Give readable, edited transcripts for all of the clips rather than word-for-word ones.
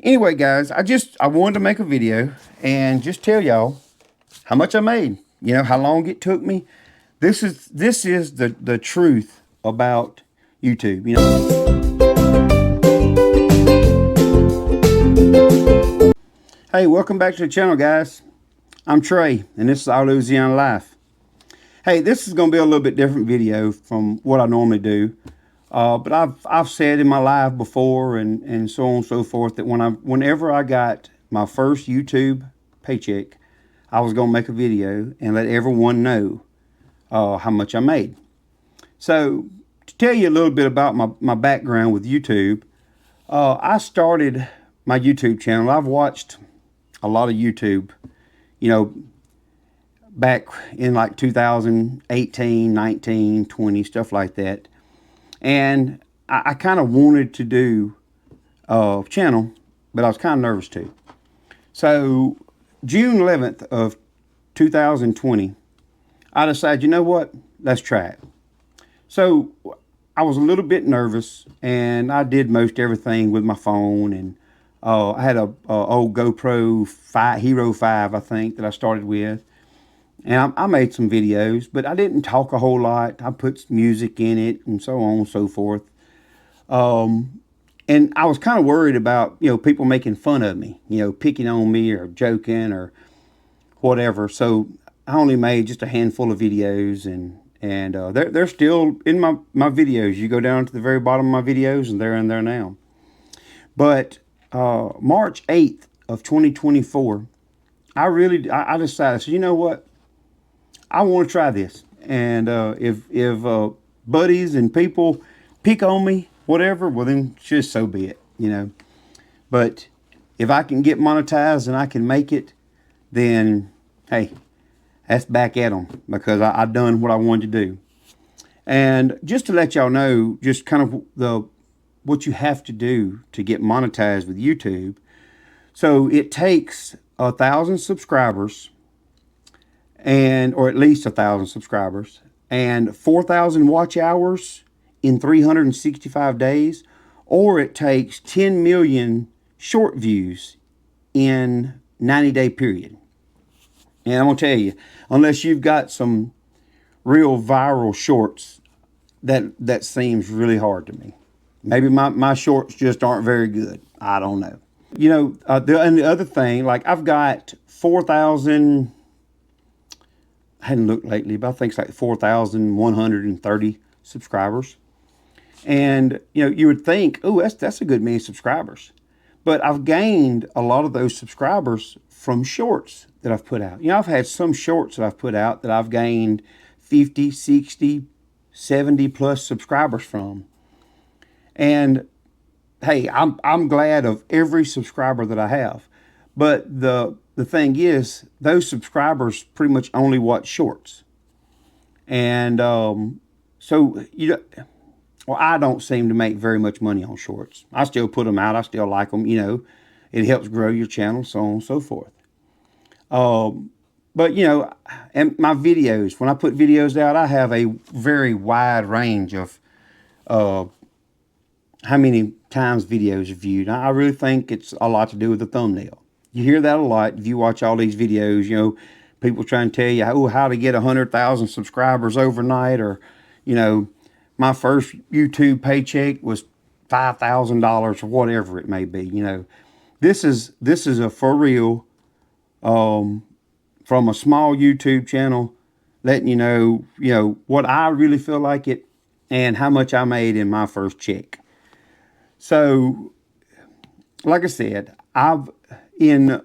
Anyway, guys, I wanted to make a video and just tell y'all how much I made. You know, how long it took me. This is the truth about YouTube, you know. Hey, welcome back to the channel, guys. I'm Trey, and this is 𝐂𝐍𝐍𝐄𝐎 Life. Hey, this is going to be a little bit different video from what I normally do. But I've said in my live before and so on and so forth that whenever I got my first YouTube paycheck, I was going to make a video and let everyone know how much I made. So to tell you a little bit about my background with YouTube, I started my YouTube channel. I've watched a lot of YouTube, you know, back in like 2018, 19, 20, stuff like that. And I kind of wanted to do a channel, but I was kind of nervous too. So June 11th of 2020, I decided, you know what, let's try it. So I was a little bit nervous, and I did most everything with my phone. And I had a old GoPro Hero 5, I think, that I started with. And I made some videos, but I didn't talk a whole lot. I put some music in it and so on and so forth. And I was kind of worried about, you know, people making fun of me, you know, picking on me or joking or whatever. So I only made just a handful of videos, and they're still in my videos. You go down to the very bottom of my videos, and they're in there now. But March 8th of 2024, I decided, so you know what? I want to try this, and if buddies and people pick on me, whatever, well then just so be it, you know. But if I can get monetized and I can make it, then hey, that's back at them, because I've done what I wanted to do. And just to let y'all know, just kind of what you have to do to get monetized with YouTube. So it takes 1,000 subscribers, or at least 1,000 subscribers, and 4,000 watch hours in 365 days, or it takes 10 million short views in 90-day period. And I'm gonna tell you, unless you've got some real viral shorts, that seems really hard to me. Maybe my shorts just aren't very good. I don't know. You know, and the other thing, like I've got 4,000. I hadn't looked lately, but I think it's like 4,130 subscribers. And, you know, you would think, oh, that's a good many subscribers. But I've gained a lot of those subscribers from shorts that I've put out. You know, I've had some shorts that I've put out that I've gained 50, 60, 70 plus subscribers from. And hey, I'm glad of every subscriber that I have. But the thing is, those subscribers pretty much only watch shorts. And so, I don't seem to make very much money on shorts. I still put them out. I still like them. You know, it helps grow your channel, so on and so forth. But, you know, and my videos, when I put videos out, I have a very wide range of how many times videos are viewed. I really think it's a lot to do with the thumbnail. You hear that a lot if you watch all these videos, you know, people trying to tell you, how to get 100,000 subscribers overnight, or, you know, my first YouTube paycheck was $5,000 or whatever it may be. You know, this is a for real, from a small YouTube channel, letting you know, what I really feel like it and how much I made in my first check. So, like I said, in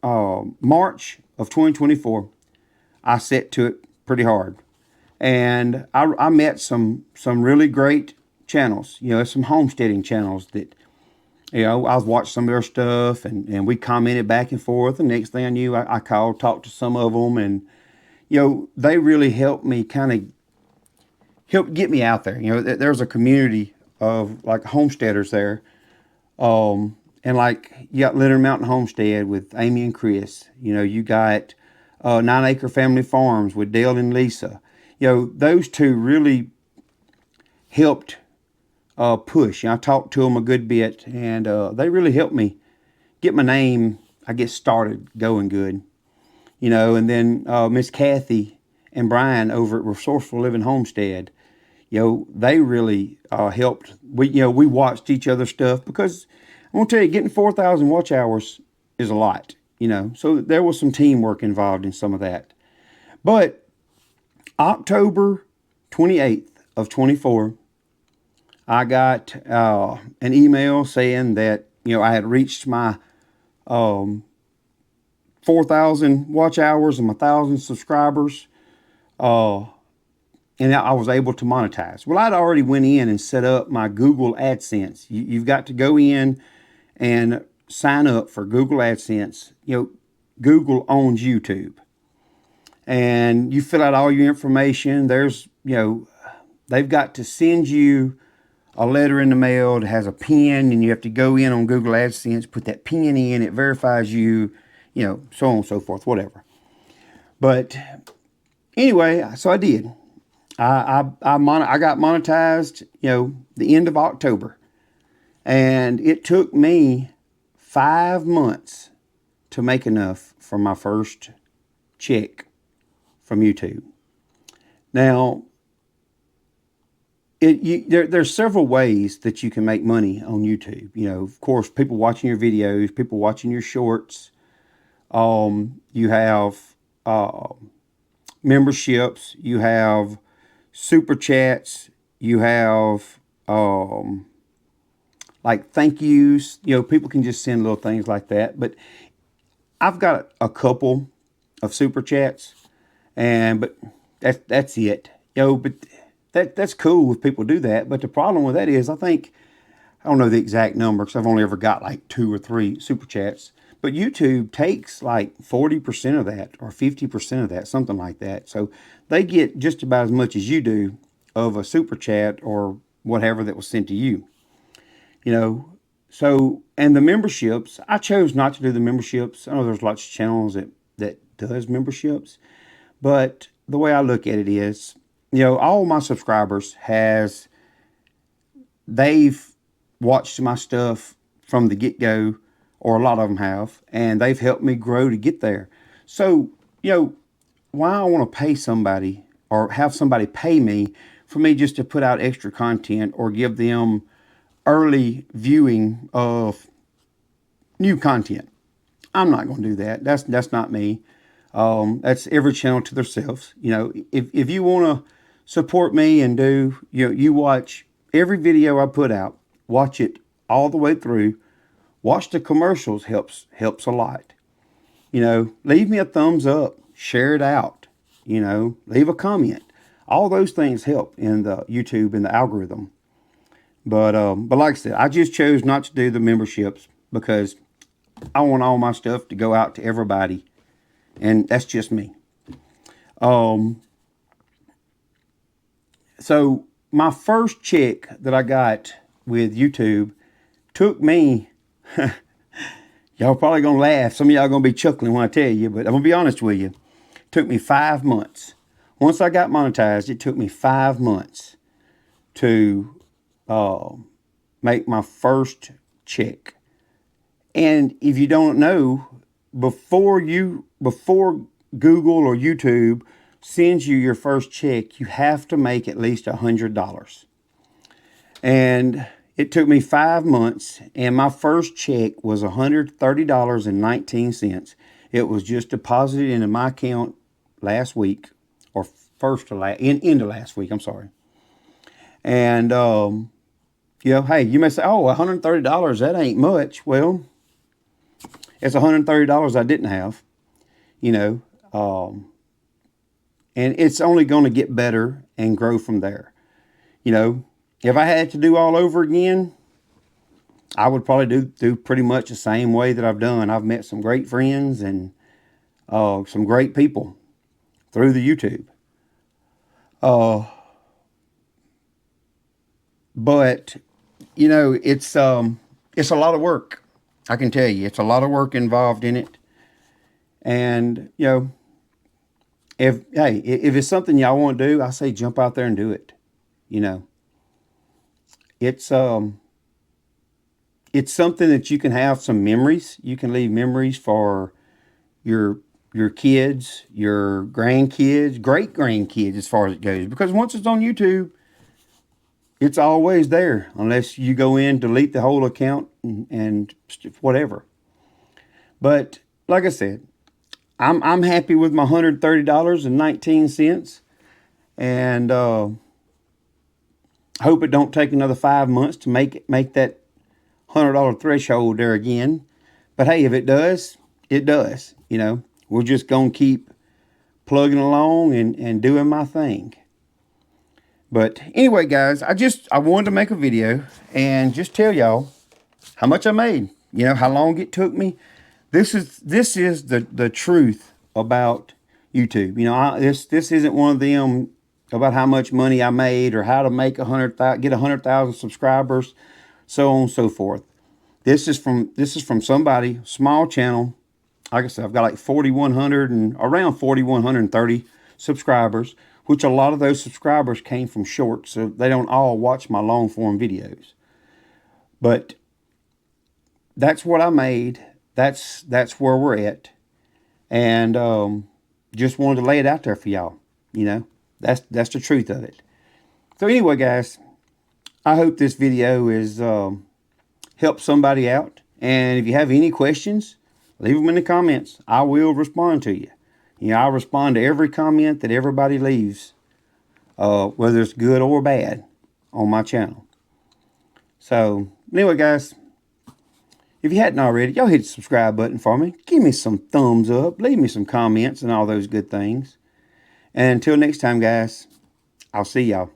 March of 2024, I set to it pretty hard. And I met some really great channels, you know, some homesteading channels that, you know, I was watching some of their stuff, and we commented back and forth. And next thing I knew, I called, talked to some of them, and, you know, they really helped me help get me out there. You know, there's a community of like homesteaders there. And like, you got Leonard Mountain Homestead with Amy and Chris. You know, you got 9 Acre Family Farms with Dale and Lisa. You know, those two really helped push. I talked to them a good bit, and they really helped me get my name, I guess, started going good. And then Miss Kathy and Brian over at Resourceful Living Homestead, they really helped. We watched each other's stuff, because I'm gonna tell you, getting 4,000 watch hours is a lot. So there was some teamwork involved in some of that. But October 28th of 24, I got an email saying that I had reached my 4,000 watch hours and my 1,000 subscribers, and I was able to monetize. Well, I'd already went in and set up my Google AdSense. You've got to go in and sign up for Google AdSense. Google owns YouTube, and you fill out all your information. There's, they've got to send you a letter in the mail that has a PIN, and you have to go in on Google AdSense, put that PIN in, it verifies you, so on and so forth, whatever. But anyway, so I did. I got monetized, the end of October, and it took me 5 months to make enough for my first check from YouTube. Now, there's several ways that you can make money on YouTube. Of course, people watching your videos, people watching your shorts. You have memberships. You have super chats. You have like thank yous. People can just send little things like that. But I've got a couple of super chats, but that's it. But that's cool if people do that. But the problem with that is, I don't know the exact number, because I've only ever got like 2 or 3 super chats. But YouTube takes like 40% of that or 50% of that, something like that. So they get just about as much as you do of a super chat or whatever that was sent to you. So, and the memberships, I chose not to do the memberships. I know there's lots of channels that does memberships, but the way I look at it is, all my subscribers they've watched my stuff from the get-go, or a lot of them have, and they've helped me grow to get there. So, why I want to pay somebody or have somebody pay me for me just to put out extra content or give them early viewing of new content? I'm not going to do that. That's not me. That's every channel to themselves. If you want to support me and do, you watch every video I put out, watch it all the way through, watch the commercials, helps a lot. Leave me a thumbs up, share it out, leave a comment. All those things help in the YouTube and the algorithm. But like I said, I just chose not to do the memberships because I want all my stuff to go out to everybody, and that's just me. So my first check that I got with YouTube took me, y'all probably gonna laugh. Some of y'all gonna be chuckling when I tell you, but I'm gonna be honest with you. It took me 5 months. Once I got monetized, it took me 5 months to make my first check. And if you don't know, before Google or YouTube sends you your first check, you have to make at least $100. And it took me 5 months, and my first check was $130.19. It was just deposited into my account last week, or into last week, I'm sorry. And, hey, you may say, oh, $130, that ain't much. Well, it's $130 I didn't have, and it's only going to get better and grow from there. If I had to do all over again, I would probably do pretty much the same way that I've done. I've met some great friends and some great people through the YouTube. But it's a lot of work. I can tell you, it's a lot of work involved in it. And if it's something y'all want to do, I say jump out there and do it. It's it's something that you can have some memories. You can leave memories for your kids, your grandkids, great grandkids, as far as it goes. Because once it's on YouTube, it's always there, unless you go in, delete the whole account, and whatever. But like I said, I'm happy with my $130.19, and hope it don't take another 5 months to make that $100 threshold there again. But hey, if it does, it does. You know, we're just gonna keep plugging along and doing my thing. But anyway, guys, I wanted to make a video and just tell y'all how much I made. You know, how long it took me. This is the truth about YouTube. You know, this isn't one of them about how much money I made or how to make get 100,000 subscribers, so on and so forth. This is from somebody, small channel. Like I said, I've got like 4,100 and around 4,130 subscribers, which a lot of those subscribers came from shorts, so they don't all watch my long form videos. But that's what I made. That's where we're at, and just wanted to lay it out there for y'all. You know, that's the truth of it. So anyway, guys, I hope this video is helped somebody out. And if you have any questions, leave them in the comments. I will respond to you. You know, I'll respond to every comment that everybody leaves, whether it's good or bad, on my channel. So anyway, guys, if you hadn't already, y'all hit the subscribe button for me. Give me some thumbs up. Leave me some comments and all those good things. And until next time, guys, I'll see y'all.